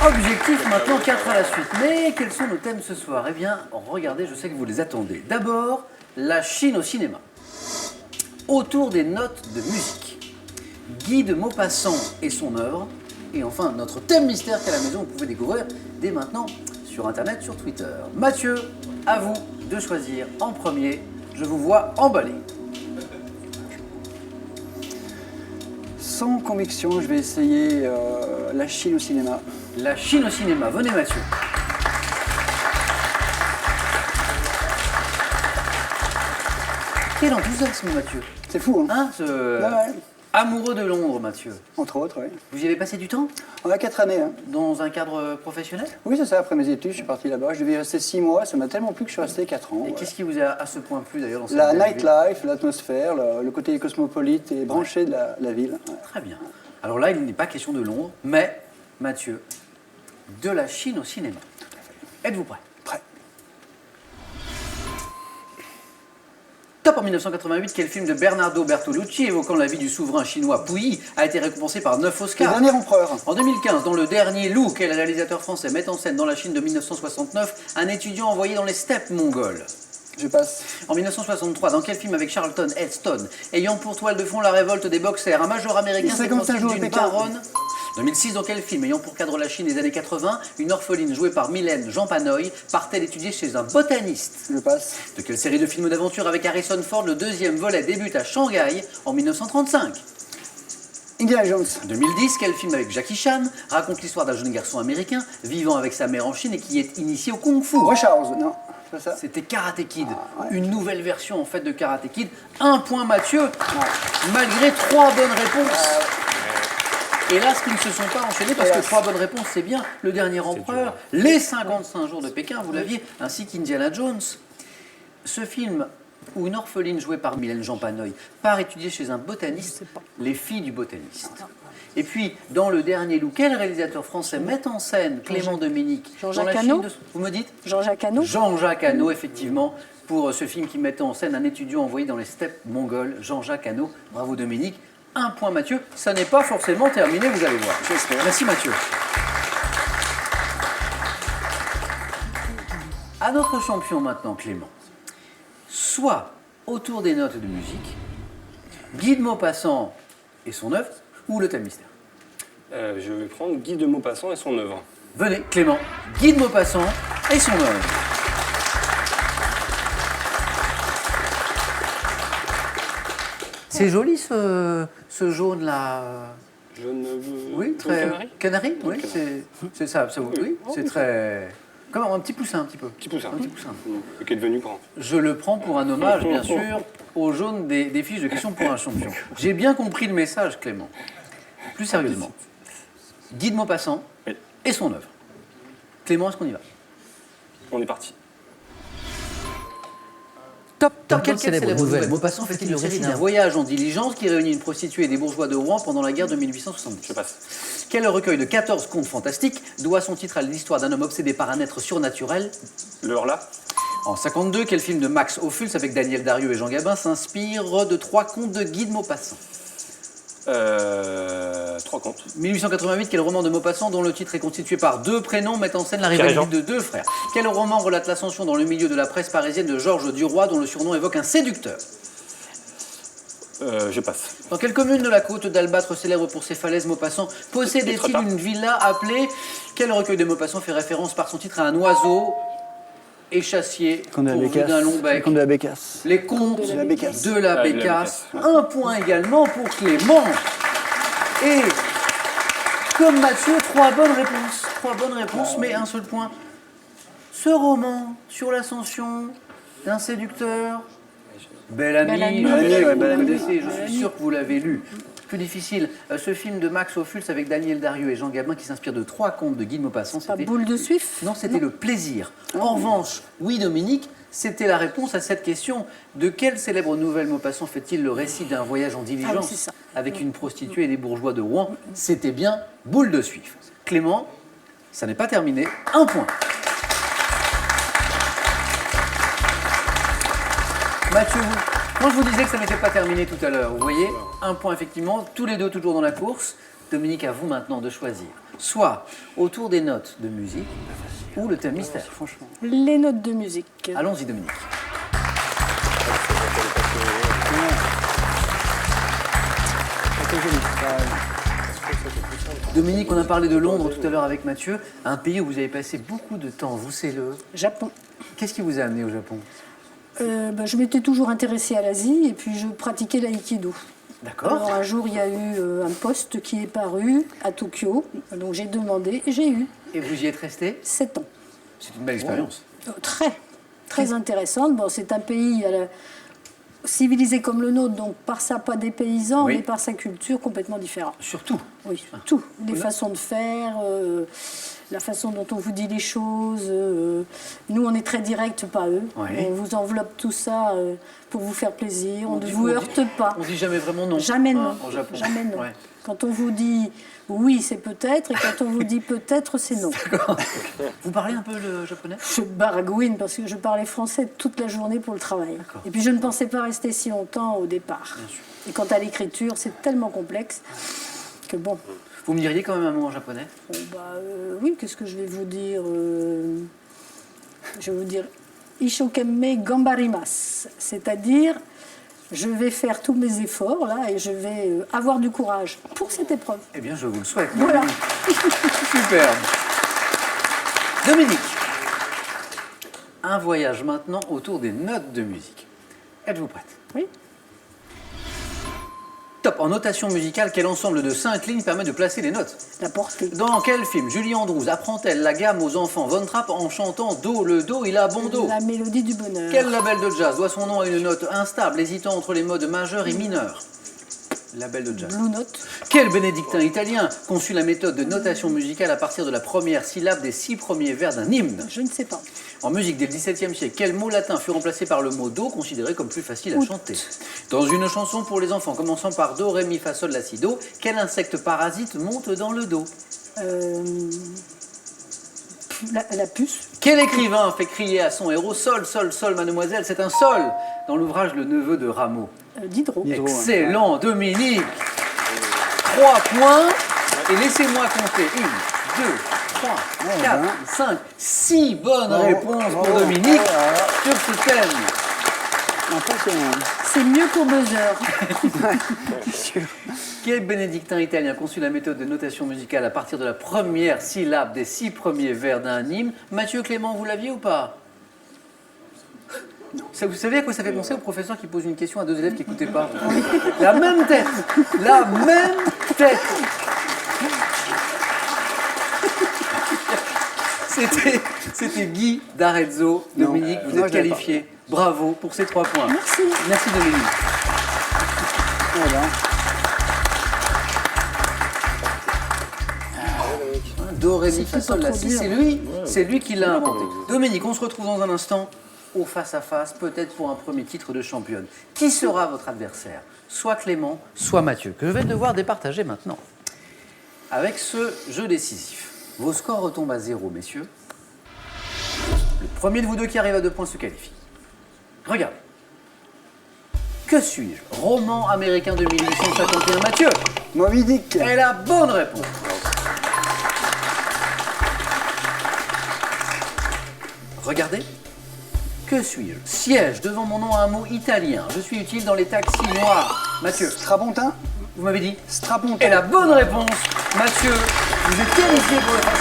Objectif maintenant 4 à la suite. Mais quels sont nos thèmes ce soir? Eh bien, regardez, je sais que vous les attendez. D'abord, la Chine au cinéma. Autour des notes de musique. Guy de Maupassant et son œuvre. Et enfin, notre thème mystère qu'à la maison, vous pouvez découvrir dès maintenant sur Internet, sur Twitter. Mathieu, à vous de choisir en premier. Je vous vois emballé. Sans conviction, je vais essayer la Chine au cinéma. La Chine au cinéma. Venez Mathieu. Quel enthousiasme Mathieu. C'est fou, hein, Ouais. Amoureux de Londres Mathieu. Entre autres, oui. Vous y avez passé du temps? On a 4 années. Hein. Dans un cadre professionnel? Oui, c'est ça. Après mes études, je suis parti là-bas. Je devais y rester 6 mois. Ça m'a tellement plu que je suis resté 4 ans. Et qu'est-ce qui vous a à ce point plu d'ailleurs dans cette La belle ville? nightlife, l'atmosphère, le côté cosmopolite et branché de la ville. Ouais. Très bien. Alors là, il n'est pas question de Londres, mais, Mathieu, de la Chine au cinéma. Êtes-vous prêt? Prêt. Top en 1988, quel film de Bernardo Bertolucci évoquant la vie du souverain chinois Puyi a été récompensé par 9 Le Oscars? dernier empereur. En 2015, dans Le Dernier Loup, quel réalisateur français met en scène dans la Chine de 1969 un étudiant envoyé dans les steppes mongoles? Je passe. En 1963, dans quel film avec Charlton Heston, ayant pour toile de fond la révolte des boxers, un major américain Les 55 jours de d'une Pékin. baronne? 2006, dans quel film, ayant pour cadre la Chine des années 80, une orpheline jouée par Mylène Jean-Panoï part-elle étudier chez un botaniste? Je passe. De quelle série de films d'aventure avec Harrison Ford le deuxième volet débute à Shanghai en 1935? Indiana Jones. 2010, quel film avec Jackie Chan raconte l'histoire d'un jeune garçon américain vivant avec sa mère en Chine et qui est initié au Kung-Fu? Rush Hour. Non, c'est pas ça. C'était Karate Kid, ouais. une nouvelle version en fait de Karate Kid. Un point Mathieu, malgré 3 bonnes réponses. Et là, ce qui ne se sont pas enchaînés, parce que 3 bonnes réponses, c'est bien. Le Dernier Empereur, Les 55 jours de Pékin, vous l'aviez, ainsi qu'Indiana Jones. Ce film où une orpheline jouée par Mylène Jean-Panoï part étudier chez un botaniste, Les filles du botaniste. Et puis, dans Le Dernier Loup, quel réalisateur français met en scène Clément Dominique Jean-Jacques dans la Hano. Chine de... Vous me dites? Jean-Jacques Hano. Jean-Jacques Hano, effectivement, pour ce film qui mettait en scène un étudiant envoyé dans les steppes mongoles. Jean-Jacques Hano, bravo Dominique. 1 point Mathieu, ça n'est pas forcément terminé, vous allez voir. Merci Mathieu. À notre champion maintenant, Clément. Soit autour des notes de musique, Guy de Maupassant et son œuvre, ou le thème mystère. Je vais prendre Guy de Maupassant et son œuvre. Venez, Clément, Guy de Maupassant et son œuvre. C'est joli ce jaune-là. Jaune. Oui, très. Canari. Canari, oui, Canari. c'est ça, oui, c'est très. Comme un petit poussin, un petit peu. Petit poussin. Un petit poussin. Qui est devenu grand. Je le prends pour un hommage, bien sûr, au jaune des fiches de questions pour un champion. J'ai bien compris le message, Clément. Plus sérieusement, Guy de Maupassant Oui. et son œuvre. Clément, est-ce qu'on y va? On est parti. Top. Dans Dans quelle quelle célèbre célèbre nouvelle nouvelle Maupassant fait-il le récit d'un voyage en diligence qui réunit une prostituée et des bourgeois de Rouen pendant la guerre de 1870? Je passe. Quel recueil de 14 contes fantastiques doit son titre à l'histoire d'un homme obsédé par un être surnaturel? Le Horla. En 52, quel film de Max Ophuls avec Daniel Darieux et Jean Gabin s'inspire de 3 contes de Guy de Maupassant? 3 contes. 1888, quel roman de Maupassant dont le titre est constitué par 2 prénoms met en scène la Pierre et rivalité Jean. de 2 frères? Quel roman relate l'ascension dans le milieu de la presse parisienne de Georges Duroy dont le surnom évoque un séducteur? Je passe. Dans quelle commune de la côte d'Albâtre célèbre pour ses falaises Maupassant possédait-il Étretat. une villa appelée? Quel recueil de Maupassant fait référence par son titre à un oiseau échassier Conte de la pourvu d'un long bec? Conte de la Bécasse. Les contes De la Bécasse. de la Ah, de la Bécasse. 1 point également pour Clément. Et comme Mathieu, 3 bonnes réponses. 3 bonnes réponses, mais un seul point. Ce roman sur l'ascension d'un séducteur. Belle amie. Belle Amie. Belle Amie, Ouais, vous Belle Amie. connaissez, je suis sûr que vous l'avez lu. Plus difficile, ce film de Max Ophuls avec Daniel Darieux et Jean Gabin qui s'inspire de 3 contes de Guy de Maupassant. Pas boule de suif. Non, c'était le plaisir. En revanche, oui, Dominique, c'était la réponse à cette question. De quelle célèbre nouvelle Maupassant fait-il le récit d'un voyage en Ah oui, diligence c'est ça. avec une prostituée et des bourgeois de Rouen? C'était bien Boule de Suif. Clément, ça n'est pas terminé. 1 point. Mathieu, quand je vous disais que ça n'était pas terminé tout à l'heure, vous voyez, 1 point effectivement, tous les deux toujours dans la course. Dominique, à vous maintenant de choisir. soit autour des notes de musique ou le thème mystère. Franchement. Les notes de musique. Allons-y, Dominique. Dominique, on a parlé de Londres tout à l'heure avec Mathieu, un pays où vous avez passé beaucoup de temps. Vous, c'est le... Japon. Qu'est-ce qui vous a amené au Japon? Je m'étais toujours intéressée à l'Asie et puis je pratiquais l'aïkido. D'accord. Alors un jour, il y a eu un poste qui est paru à Tokyo, donc j'ai demandé et j'ai eu Et vous y êtes resté? 7 ans. C'est une belle expérience. Très intéressante. Bon, c'est un pays civilisé comme le nôtre, donc par ça pas des paysans, Oui. mais par sa culture complètement différente. Surtout. Oui, tout. Les façons de faire, la façon dont on vous dit les choses. Nous, on est très direct, pas eux. Oui. On vous enveloppe tout ça pour vous faire plaisir. On ne dit- vous on heurte pas. On dit jamais vraiment non. Jamais non. En Japon. Jamais non. Ouais. Quand on vous dit oui, c'est peut-être, et quand on vous dit peut-être, c'est non. Vous parlez un peu le japonais? Je baragouine parce que je parlais français toute la journée pour le travail. Et puis je ne pensais pas rester si longtemps au départ. Et quant à l'écriture, c'est tellement complexe que bon. Vous me diriez quand même un mot en japonais? Oui, qu'est-ce que je vais vous dire Je vais vous dire Ishokemme gambarimasu, c'est-à-dire je vais faire tous mes efforts là et je vais avoir du courage pour cette épreuve. Eh bien, je vous le souhaite. Voilà. Superbe. Dominique, un voyage maintenant autour des notes de musique. Êtes-vous prête? Oui. Top. En notation musicale, quel ensemble de 5 lignes permet de placer les notes? La portée. Dans quel film Julie Andrews apprend-elle la gamme aux enfants Von Trapp en chantant Do, le Do, il a bon Do? La mélodie du bonheur. Quel label de jazz doit son nom à une note instable, hésitant entre les modes majeur et mineur? Label de jazz. Blue Note. Quel bénédictin italien conçut la méthode de notation musicale à partir de la première syllabe des 6 premiers vers d'un hymne? Je ne sais pas. En musique dès le XVIIe siècle, quel mot latin fut remplacé par le mot do, considéré comme plus facile à chanter? Dans une chanson pour les enfants commençant par do, ré, mi, fa, sol, la, si, do, quel insecte parasite monte dans le dos? La puce. Quel écrivain fait crier à son héros sol, sol, sol, mademoiselle, c'est un sol dans l'ouvrage Le Neveu de Rameau? Diderot. Excellent, Dominique. 3 points. Et laissez-moi compter. 1, 2, 3, 4, 5, 6 bonnes réponses pour Dominique sur ce thème. Impressionnant. C'est mieux qu'au buzzer. C'est sûr. Quel bénédictin italien conçut la méthode de notation musicale à partir de la première syllabe des 6 premiers vers d'un hymne? Mathieu Clément, vous l'aviez ou pas? Ça, vous savez à quoi ça fait penser au professeur qui pose une question à 2 élèves qui n'écoutaient pas? La même tête. La même tête. C'était Guy d'Arezzo. Dominique, vous Non, êtes je l'avais qualifié. Bravo pour ces 3 points. Merci. Merci Dominique. Voilà. Do, ré, mi, fa, C'est sol, pas la, trop si. dur. C'est lui qui l'a inventé. Dominique, on se retrouve dans un instant au face-à-face, peut-être pour un premier titre de championne. Qui sera votre adversaire? Soit Clément, soit Mathieu, que je vais devoir départager maintenant. Avec ce jeu décisif, vos scores retombent à 0, messieurs. Le premier de vous deux qui arrive à 2 points se qualifie. Regarde. Que suis-je? Roman américain de 1851, Mathieu. Moby Dick. Et la bonne réponse. Regardez. Que suis-je? Siège devant mon nom un mot italien. Je suis utile dans les taxis noirs. Mathieu, Strapontin. vous m'avez dit? Strapontin. Et la bonne réponse, Mathieu, vous êtes qualifié pour le face.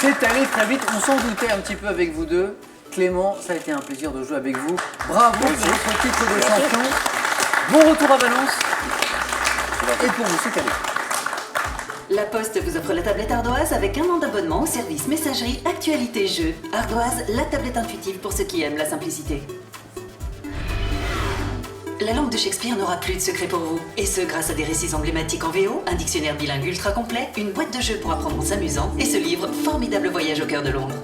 C'est allé très vite, on s'en doutait un petit peu avec vous deux. Clément, ça a été un plaisir de jouer avec vous. Bravo pour votre titre de champion. Bon retour à Valence. Et pour vous, c'est cadeau. La Poste vous offre la tablette Ardoise avec 1 an d'abonnement au service messagerie Actualité Jeux. Ardoise, la tablette intuitive pour ceux qui aiment la simplicité. La langue de Shakespeare n'aura plus de secret pour vous. Et ce, grâce à des récits emblématiques en VO, un dictionnaire bilingue ultra complet, une boîte de jeux pour apprendre en s'amusant et ce livre, Formidable voyage au cœur de Londres.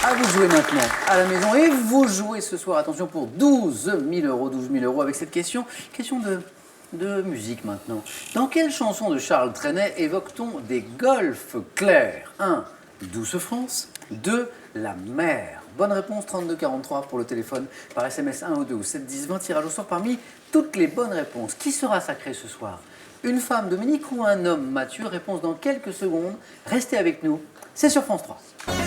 À vous de jouer maintenant à la maison. Et vous jouez ce soir, attention, pour 12 000 euros. 12 000 euros avec cette question. Question de musique maintenant. Dans quelle chanson de Charles Trenet évoque-t-on des golfes clairs? 1. Douce France. 2. La mer Bonne réponse 3243 pour le téléphone, par SMS 1 ou 2 ou 7 10 20, tirage au sort parmi toutes les bonnes réponses. Qui sera sacré ce soir? Une femme, Dominique, ou un homme, Mathieu? Réponse dans quelques secondes. Restez avec nous, c'est sur France 3.